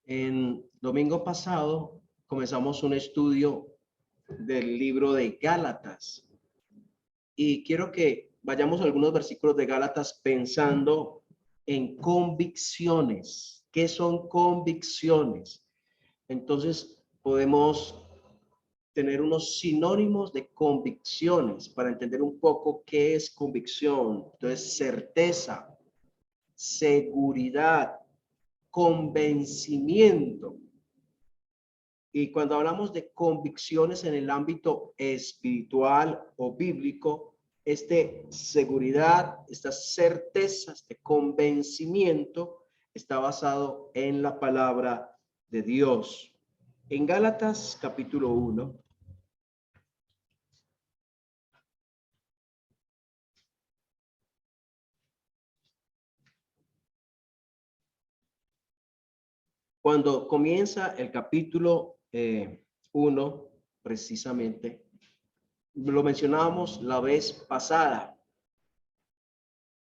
En domingo pasado comenzamos un estudio del libro de Gálatas y quiero que vayamos a algunos versículos de Gálatas pensando en convicciones. ¿Qué son convicciones? Entonces podemos tener unos sinónimos de convicciones para entender un poco qué es convicción. Entonces, certeza, seguridad, convencimiento. Y cuando hablamos de convicciones en el ámbito espiritual o bíblico, seguridad, esta certeza, este convencimiento está basado en la palabra de Dios. En Gálatas capítulo 1, cuando comienza el capítulo 1, precisamente, lo mencionábamos la vez pasada.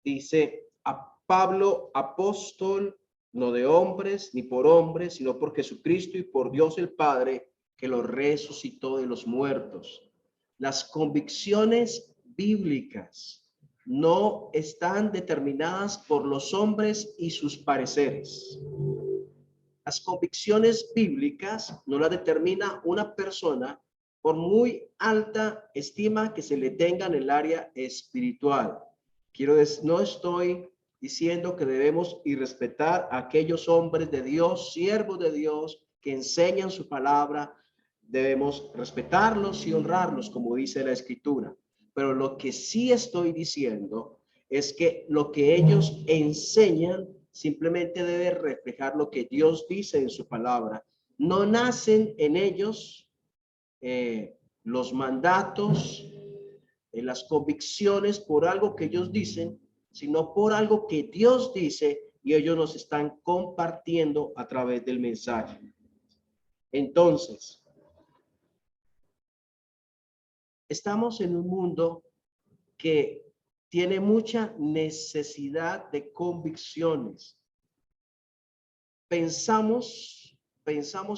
Dice: a Pablo, apóstol, no de hombres ni por hombres, sino por Jesucristo y por Dios el Padre, que lo resucitó de los muertos. Las convicciones bíblicas no están determinadas por los hombres y sus pareceres. Las convicciones bíblicas no las determina una persona por muy alta estima que se le tenga en el área espiritual. No estoy diciendo que debemos irrespetar a aquellos hombres de Dios, siervos de Dios, que enseñan su palabra. Debemos respetarlos y honrarlos, como dice la Escritura. Pero lo que sí estoy diciendo es que lo que ellos enseñan simplemente debe reflejar lo que Dios dice en su palabra. No nacen en ellos los mandatos, las convicciones por algo que ellos dicen, sino por algo que Dios dice y ellos nos están compartiendo a través del mensaje. Entonces, estamos en un mundo que tiene mucha necesidad de convicciones. Pensamos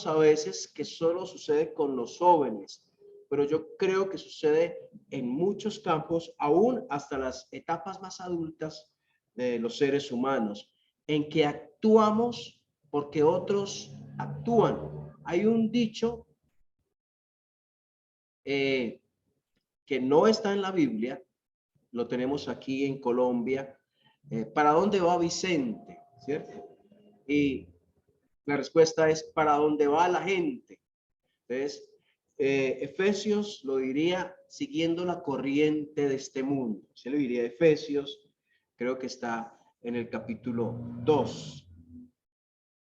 a veces que solo sucede con los jóvenes, pero yo creo que sucede en muchos campos, aún hasta las etapas más adultas de los seres humanos, en que actuamos porque otros actúan. Hay un dicho que no está en la Biblia, lo tenemos aquí en Colombia. ¿Para dónde va Vicente? ¿Cierto? Y la respuesta es: ¿para dónde va la gente? Entonces, Efesios lo diría siguiendo la corriente de este mundo. Se le diría Efesios, creo que está en el capítulo 2.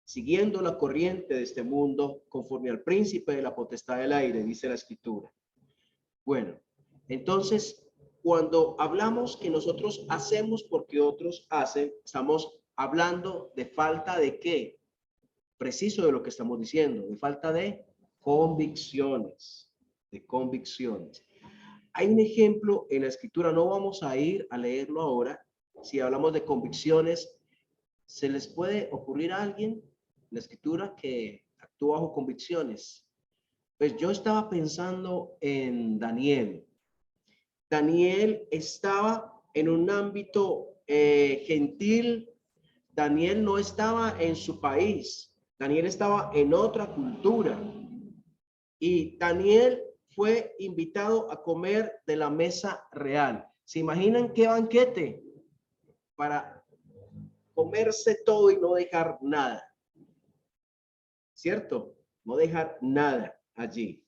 Siguiendo la corriente de este mundo, conforme al príncipe de la potestad del aire, dice la Escritura. Bueno, entonces, cuando hablamos que nosotros hacemos porque otros hacen, estamos hablando de falta de ¿qué? Preciso de lo que estamos diciendo, de falta de convicciones, Hay un ejemplo en la Escritura, no vamos a ir a leerlo ahora. Si hablamos de convicciones, ¿se les puede ocurrir a alguien en la Escritura que actúa bajo convicciones? Pues yo estaba pensando en Daniel. Daniel estaba en un ámbito gentil. Daniel no estaba en su país. Daniel estaba en otra cultura. Y Daniel fue invitado a comer de la mesa real. ¿Se imaginan qué banquete? Para comerse todo y no dejar nada. ¿Cierto? No dejar nada allí.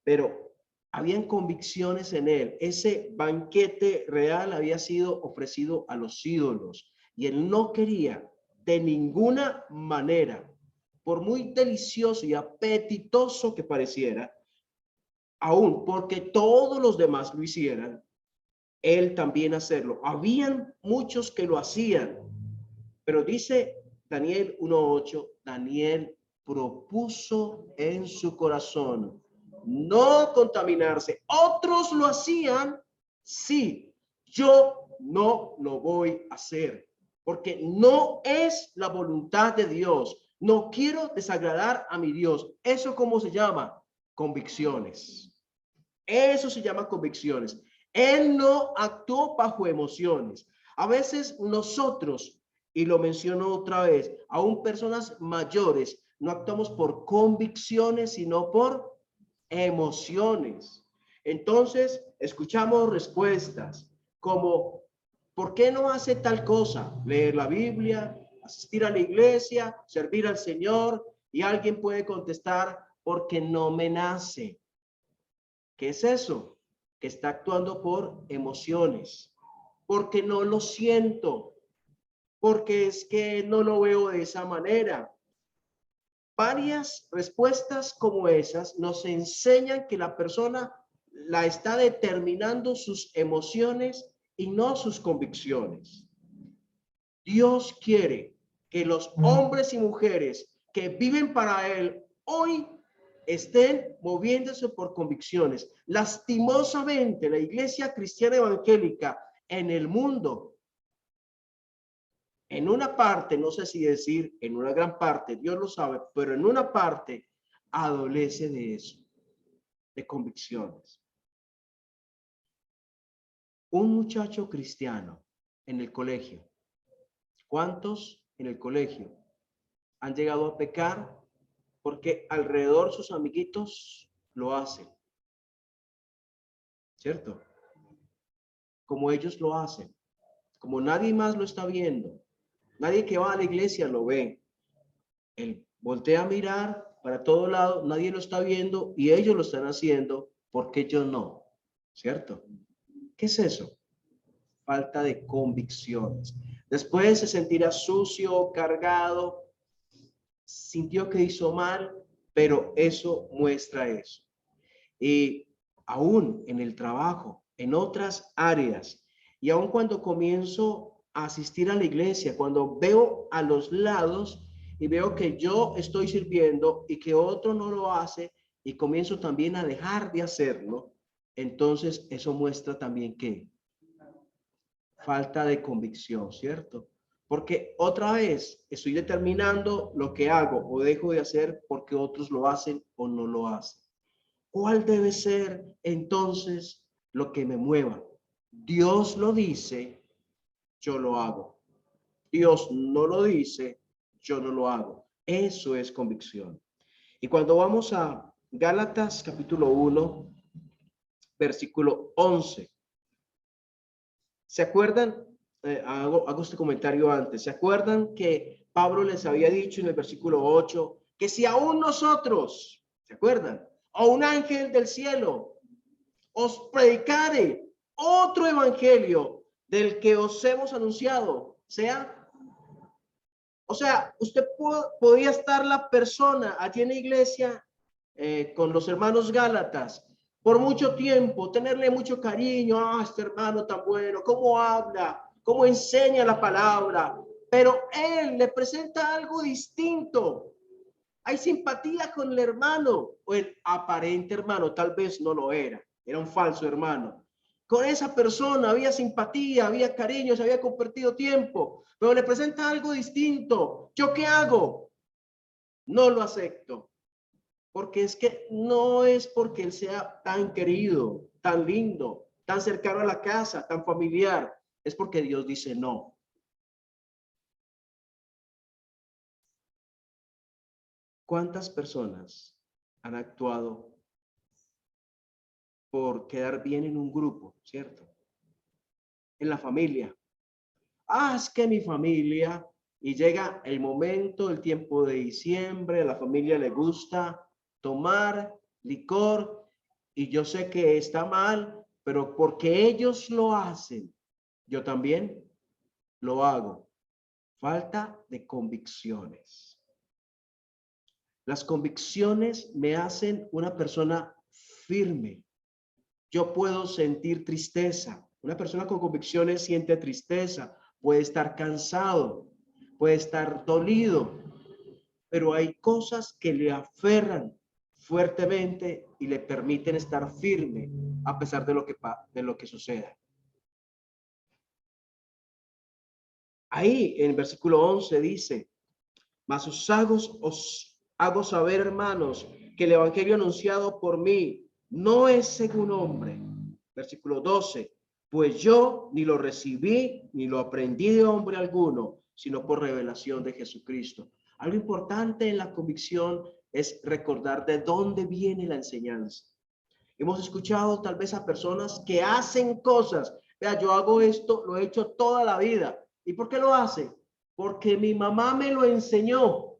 Pero habían convicciones en él. Ese banquete real había sido ofrecido a los ídolos y él no quería de ninguna manera, por muy delicioso y apetitoso que pareciera, aún porque todos los demás lo hicieran, él también hacerlo. Habían muchos que lo hacían, pero dice Daniel 1:8, Daniel propuso en su corazón no contaminarse. Otros lo hacían, sí, yo no lo voy a hacer, porque no es la voluntad de Dios. No quiero desagradar a mi Dios. ¿Eso cómo se llama? Convicciones. Eso se llama convicciones. Él no actuó bajo emociones. A veces nosotros, y lo menciono otra vez, aún personas mayores, no actuamos por convicciones, sino por emociones. Entonces, escuchamos respuestas como, ¿por qué no hace tal cosa? Leer la Biblia, asistir a la iglesia, servir al Señor, y alguien puede contestar, porque no me nace. ¿Qué es eso? Que está actuando por emociones, porque no lo siento, porque es que no lo veo de esa manera. Varias respuestas como esas nos enseñan que la persona la está determinando sus emociones y no sus convicciones. Dios quiere que los hombres y mujeres que viven para Él hoy estén moviéndose por convicciones. Lastimosamente, la iglesia cristiana evangélica en el mundo, en una parte, no sé si decir en una gran parte, Dios lo sabe, pero en una parte adolece de eso, de convicciones. Un muchacho cristiano en el colegio, ¿cuántos en el colegio han llegado a pecar porque alrededor sus amiguitos lo hacen? ¿Cierto? Como ellos lo hacen, como nadie más lo está viendo, nadie que va a la iglesia lo ve. Él voltea a mirar para todo lado, nadie lo está viendo y ellos lo están haciendo, porque yo no, ¿cierto? ¿Qué es eso? Falta de convicciones. Después se sentirá sucio, cargado, sintió que hizo mal, pero eso muestra eso. Y aún en el trabajo, en otras áreas, y aún cuando comienzo a asistir a la iglesia, cuando veo a los lados y veo que yo estoy sirviendo y que otro no lo hace y comienzo también a dejar de hacerlo, entonces eso muestra también que falta de convicción, ¿cierto? Porque otra vez estoy determinando lo que hago o dejo de hacer porque otros lo hacen o no lo hacen. ¿Cuál debe ser entonces lo que me mueva? Dios lo dice, yo lo hago. Dios no lo dice, yo no lo hago. Eso es convicción. Y cuando vamos a Gálatas capítulo 1, versículo 11, ¿se acuerdan? Hago este comentario antes. ¿Se acuerdan que Pablo les había dicho en el versículo 8 que si aún nosotros, ¿se acuerdan? O un ángel del cielo os predicare otro evangelio del que os hemos anunciado, o sea, usted podía estar la persona allí en la iglesia con los hermanos Gálatas por mucho tiempo, tenerle mucho cariño, este hermano tan bueno, cómo habla, cómo enseña la palabra, pero él le presenta algo distinto. Hay simpatía con el hermano o el aparente hermano, tal vez no lo era, era un falso hermano. Con esa persona había simpatía, había cariño, se había compartido tiempo, pero le presenta algo distinto. ¿Yo qué hago? No lo acepto, porque es que no es porque él sea tan querido, tan lindo, tan cercano a la casa, tan familiar, es porque Dios dice no. ¿Cuántas personas han actuado por quedar bien en un grupo, cierto? En la familia. Es que mi familia, y llega el momento, el tiempo de diciembre, a la familia le gusta tomar licor, y yo sé que está mal, pero porque ellos lo hacen, yo también lo hago. Falta de convicciones. Las convicciones me hacen una persona firme. Yo puedo sentir tristeza. Una persona con convicciones siente tristeza, puede estar cansado, puede estar dolido, pero hay cosas que le aferran fuertemente y le permiten estar firme a pesar de lo que suceda. Ahí en el versículo 11 dice, Mas os hago saber, hermanos, que el evangelio anunciado por mí no es según hombre. Versículo 12. Pues yo ni lo recibí ni lo aprendí de hombre alguno, sino por revelación de Jesucristo. Algo importante en la convicción es recordar de dónde viene la enseñanza. Hemos escuchado tal vez a personas que hacen cosas. Vea, yo hago esto, lo he hecho toda la vida. ¿Y por qué lo hace? Porque mi mamá me lo enseñó.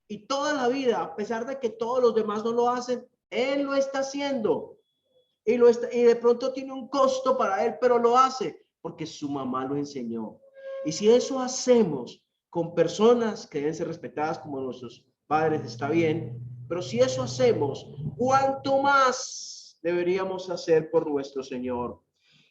Y toda la vida, a pesar de que todos los demás no lo hacen, él lo está haciendo. Y de pronto tiene un costo para él, pero lo hace porque su mamá lo enseñó. Y si eso hacemos con personas que deben ser respetadas como nuestros padres, está bien, pero si eso hacemos, ¿cuánto más deberíamos hacer por nuestro Señor?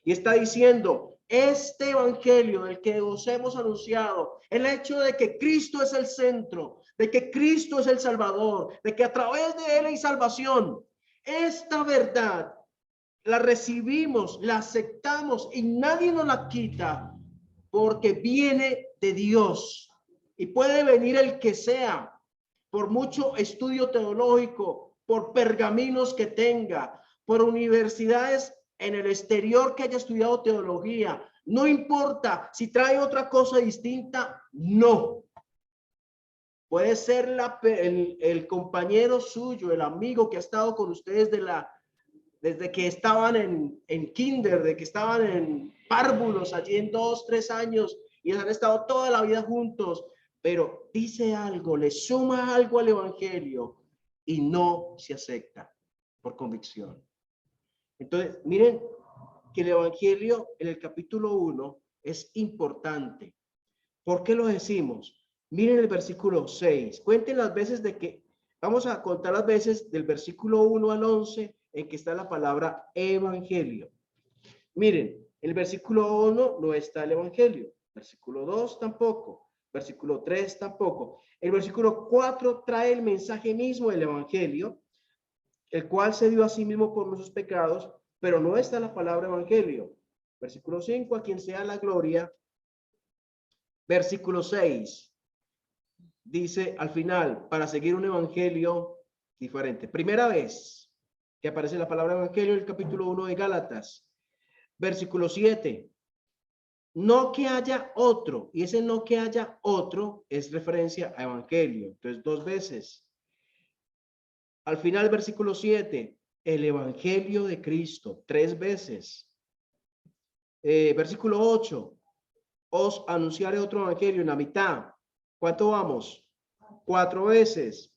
Y está diciendo, este evangelio del que os hemos anunciado, el hecho de que Cristo es el centro, de que Cristo es el Salvador, de que a través de él hay salvación, esta verdad la recibimos, la aceptamos y nadie nos la quita porque viene de Dios y puede venir el que sea, por mucho estudio teológico, por pergaminos que tenga, por universidades en el exterior que haya estudiado teología, no importa si trae otra cosa distinta, no. Puede ser el compañero suyo, el amigo que ha estado con ustedes desde que estaban en kinder, de que estaban en párvulos, allí en 2, 3 años, y han estado toda la vida juntos, pero dice algo, le suma algo al evangelio y no se acepta por convicción. Entonces, miren que el evangelio en el capítulo 1 es importante. ¿Por qué lo decimos? Miren el versículo 6. Cuenten las veces de que, vamos a contar las veces del versículo 1 al 11 en que está la palabra evangelio. Miren, el versículo 1 no está el evangelio. Versículo 2 tampoco. Versículo 3 tampoco. El versículo 4 trae el mensaje mismo del evangelio, el cual se dio a sí mismo por nuestros pecados, pero no está la palabra evangelio. Versículo 5, a quien sea la gloria. Versículo 6 dice al final, para seguir un evangelio diferente. Primera vez que aparece la palabra evangelio en el capítulo 1 de Gálatas. Versículo 7. No que haya otro, y ese no que haya otro es referencia a evangelio. Entonces, 2 veces. Al final, versículo 7, el evangelio de Cristo, 3 veces. Versículo 8, os anunciaré otro evangelio en la mitad. ¿Cuánto vamos? 4 veces.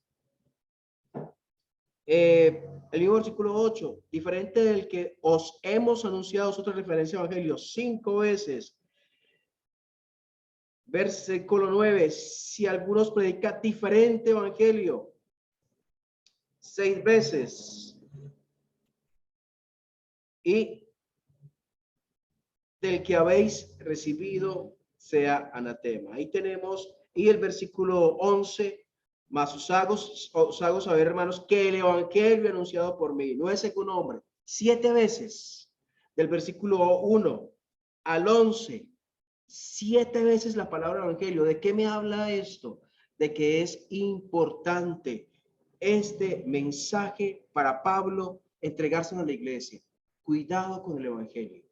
El mismo versículo 8, diferente del que os hemos anunciado, es otra referencia a evangelio, 5 veces. Versículo 9, si algunos predica diferente evangelio, 6 veces. Y del que habéis recibido sea anatema. Ahí tenemos, y el versículo 11, más os hago saber, hermanos, que el evangelio anunciado por mí no es según hombre. 7 veces, del versículo 1 al 11, 7 veces la palabra evangelio. ¿De qué me habla esto? De que es importante este mensaje para Pablo entregárselo a la iglesia. Cuidado con el evangelio.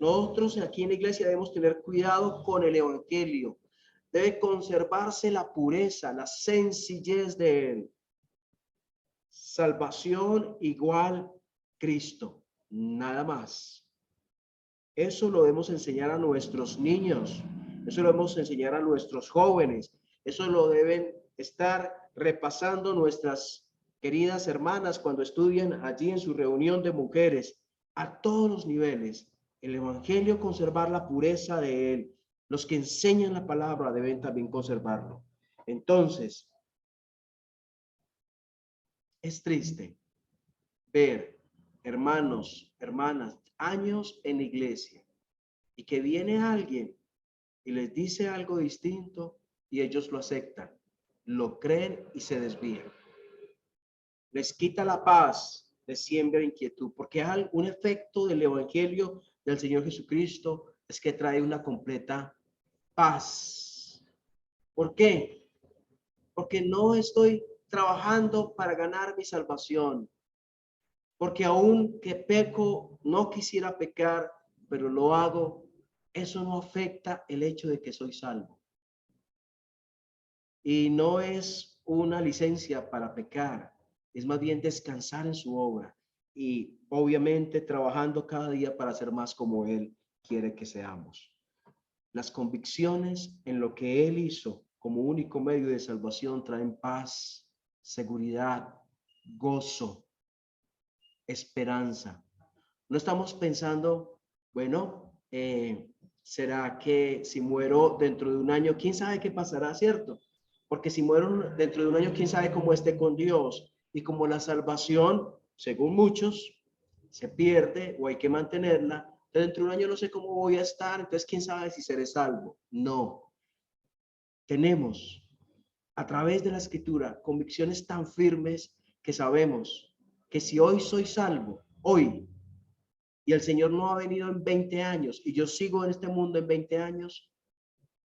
Nosotros aquí en la iglesia debemos tener cuidado con el evangelio. Debe conservarse la pureza, la sencillez de él. Salvación igual Cristo, nada más. Eso lo debemos enseñar a nuestros niños, eso lo debemos enseñar a nuestros jóvenes, eso lo deben estar repasando nuestras queridas hermanas cuando estudian allí en su reunión de mujeres, a todos los niveles. El evangelio, conservar la pureza de él. Los que enseñan la palabra deben también conservarlo. Entonces, es triste ver hermanos, hermanas, años en la iglesia y que viene alguien y les dice algo distinto y ellos lo aceptan, lo creen y se desvían. Les quita la paz, les siembra inquietud, porque hay un efecto del evangelio del Señor Jesucristo es que trae una completa paz. ¿Por qué? porque no estoy trabajando para ganar mi salvación, porque aun que peco, no quisiera pecar, pero lo hago, eso no afecta el hecho de que soy salvo. Y no es una licencia para pecar, es más bien descansar en su obra y obviamente trabajando cada día para ser más como Él quiere que seamos. Las convicciones en lo que Él hizo como único medio de salvación traen paz, seguridad, gozo, esperanza. No estamos pensando, bueno, ¿será que si muero dentro de un año, quién sabe qué pasará, cierto? Porque si muero dentro de un año, quién sabe cómo esté con Dios. Y como la salvación, según muchos, se pierde o hay que mantenerla, dentro de un año no sé cómo voy a estar, entonces quién sabe si seré salvo. No, tenemos a través de la escritura convicciones tan firmes que sabemos que si hoy soy salvo, hoy, y el Señor no ha venido en 20 años y yo sigo en este mundo en 20 años,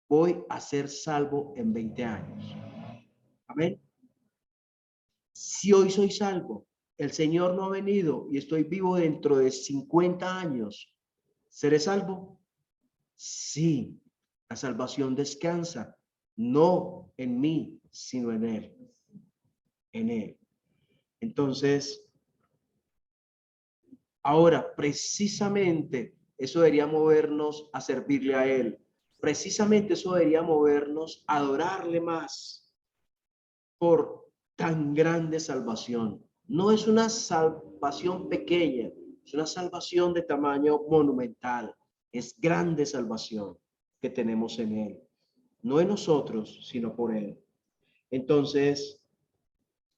voy a ser salvo en 20 años. Amén. Si hoy soy salvo, el Señor no ha venido y estoy vivo dentro de 50 años, ¿seré salvo? Sí, la salvación descansa, no en mí, sino en Él. En Él. Entonces, ahora, precisamente, eso debería movernos a servirle a Él. Precisamente eso debería movernos a adorarle más por tan grande salvación. No es una salvación pequeña, es una salvación de tamaño monumental. Es grande salvación que tenemos en Él. No en nosotros, sino por Él. Entonces,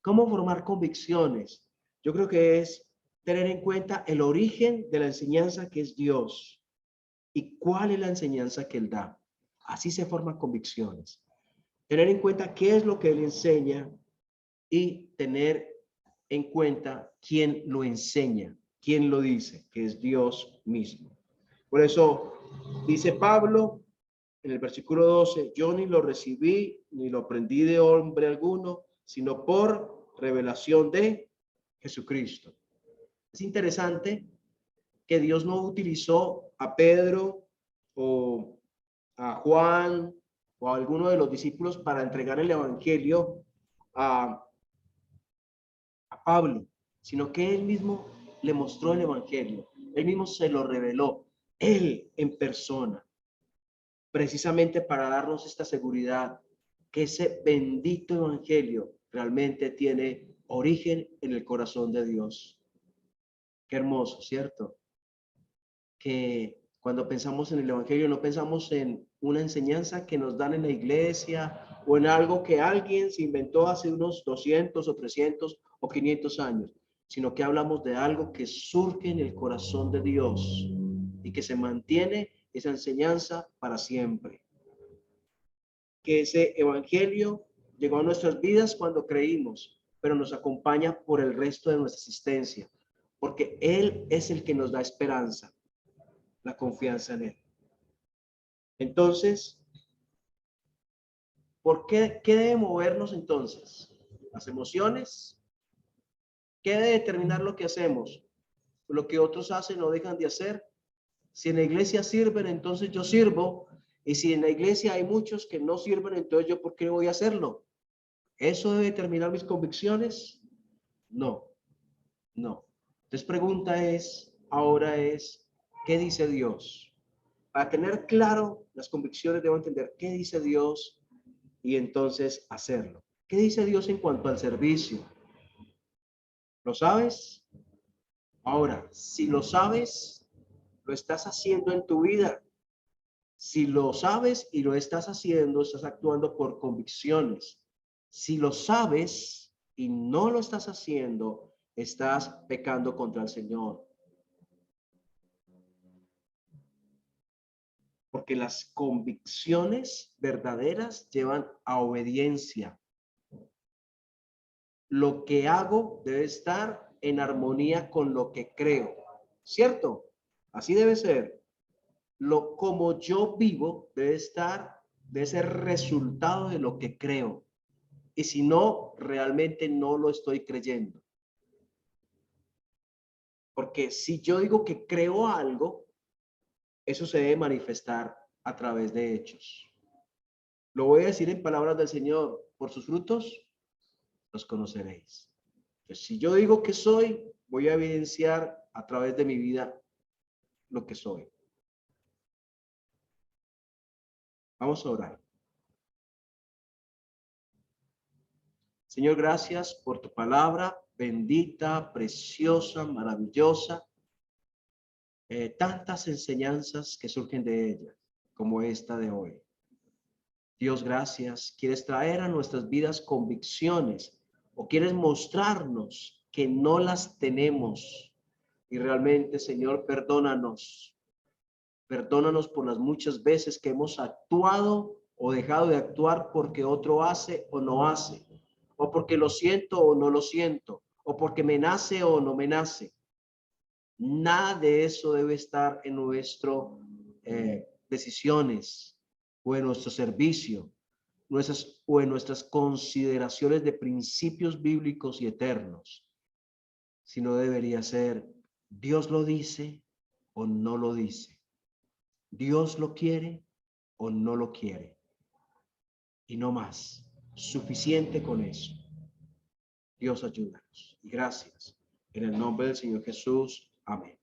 ¿cómo formar convicciones? Yo creo que es tener en cuenta el origen de la enseñanza que es Dios y cuál es la enseñanza que Él da. Así se forman convicciones. Tener en cuenta qué es lo que Él enseña y tener en cuenta quién lo enseña, quién lo dice, que es Dios mismo. Por eso dice Pablo en el versículo 12, yo ni lo recibí, ni lo aprendí de hombre alguno, sino por revelación de Jesucristo. Es interesante que Dios no utilizó a Pedro o a Juan o a alguno de los discípulos para entregar el evangelio a Pablo, sino que él mismo le mostró el evangelio, él mismo se lo reveló, él en persona, precisamente para darnos esta seguridad que ese bendito evangelio realmente tiene origen en el corazón de Dios. Qué hermoso, ¿cierto? Que cuando pensamos en el evangelio no pensamos en una enseñanza que nos dan en la iglesia o en algo que alguien se inventó hace unos 200 o 300 o 500 años, sino que hablamos de algo que surge en el corazón de Dios y que se mantiene esa enseñanza para siempre. Que ese evangelio llegó a nuestras vidas cuando creímos, pero nos acompaña por el resto de nuestra existencia, porque Él es el que nos da esperanza, la confianza en Él. Entonces, ¿por qué debe movernos entonces? Las emociones. ¿Qué debe determinar lo que hacemos? Lo que otros hacen o dejan de hacer. Si en la iglesia sirven, entonces yo sirvo. Y si en la iglesia hay muchos que no sirven, entonces yo ¿por qué voy a hacerlo? ¿Eso debe determinar mis convicciones? No, no. Entonces ahora es, ¿qué dice Dios? Para tener claro las convicciones debo entender qué dice Dios y entonces hacerlo. ¿Qué dice Dios en cuanto al servicio? ¿Lo sabes? Ahora, si lo sabes, lo estás haciendo en tu vida. Si lo sabes y lo estás haciendo, estás actuando por convicciones. Si lo sabes y no lo estás haciendo, estás pecando contra el Señor. Porque las convicciones verdaderas llevan a obediencia. Lo que hago debe estar en armonía con lo que creo, ¿cierto? Así debe ser. Lo como yo vivo debe ser resultado de lo que creo. y si no, realmente no lo estoy creyendo. Porque si yo digo que creo algo, eso se debe manifestar a través de hechos. Lo voy a decir en palabras del Señor: por sus frutos los conoceréis. Entonces, si yo digo que soy, voy a evidenciar a través de mi vida lo que soy. Vamos a orar. Señor, gracias por tu palabra bendita, preciosa, maravillosa. Tantas enseñanzas que surgen de ella, como esta de hoy. Dios, gracias. Quieres traer a nuestras vidas convicciones o quieres mostrarnos que no las tenemos. Y realmente, Señor, perdónanos. Perdónanos por las muchas veces que hemos actuado o dejado de actuar porque otro hace o no hace, o porque lo siento o no lo siento, o porque me nace o no me nace. Nada de eso debe estar en nuestras decisiones o en nuestro servicio, o en nuestras consideraciones de principios bíblicos y eternos, sino debería ser: Dios lo dice o no lo dice, Dios lo quiere o no lo quiere, y no más. Suficiente con eso. Dios, ayúdanos y gracias. En el nombre del Señor Jesús. Amén.